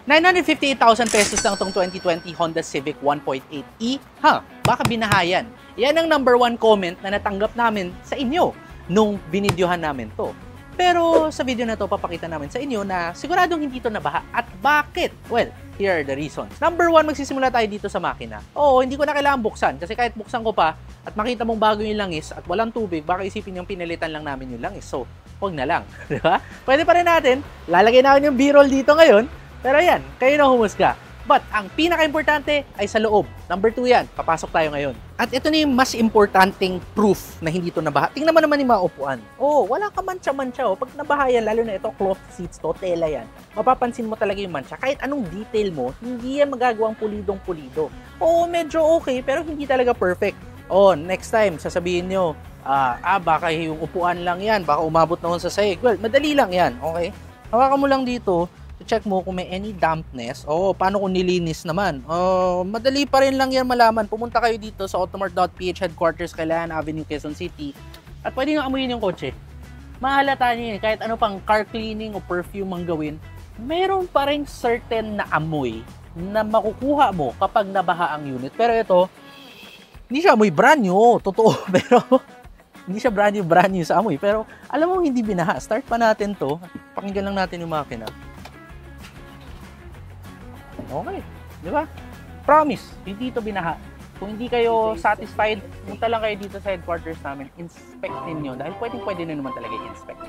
958,000 pesos lang itong 2020 Honda Civic 1.8e. Baka binahayan. Yan ang number 1 comment na natanggap namin sa inyo nung binidyohan namin to. Pero sa video na to, papakita namin sa inyo na siguradong hindi to nabaha at bakit. Well, here are the reasons. Number 1, magsisimula tayo dito sa makina. Oo, hindi ko na kailangan buksan kasi kahit buksan ko pa at makita mong bago yung langis at walang tubig, baka isipin yung pinalitan lang namin yung langis. So, huwag na lang. Diba? Pwede pa rin natin, lalagay namin yung B-roll dito ngayon. Pero yan, kayo na humusga. But ang pinaka-importante ay sa loob. Number 2 yan, papasok tayo ngayon. At ito na yung mas importanteng proof na hindi ito nabaha. Tingnan mo naman yung mga upuan. Oh, wala ka mancha-mancha. Oh. Pag nabaha yan, lalo na ito, cloth seats to, tela yan. Mapapansin mo talaga yung mancha. Kahit anong detail mo, hindi yan magagawang pulidong-pulido. Oo, medyo okay, pero hindi talaga perfect. Oh, next time, sasabihin nyo, baka yung upuan lang yan, baka umabot na sa sahig. Well, madali lang yan, okay? Hawakan mo lang dito, check mo kung may any dampness. Paano kung nilinis naman? Madali pa rin lang yan malaman. Pumunta kayo dito sa automart.ph headquarters, Kalayaan Avenue, Quezon City. At pwede nga amuyin yung kotse. Mahalata niyo yun. Kahit ano pang car cleaning o perfume ang gawin, meron pa rin certain na amoy na makukuha mo kapag nabaha ang unit. Pero ito, hindi siya amoy brand new. Totoo. Pero hindi siya brand new sa amoy. Pero alam mo, hindi binaha. Start pa natin to. Pakinggan lang natin yung makina. Okay, di ba? Promise, hindi ito binaha. Kung hindi kayo satisfied, punta lang kayo dito sa headquarters namin, inspect ninyo dahil pwede na naman talaga i-inspect.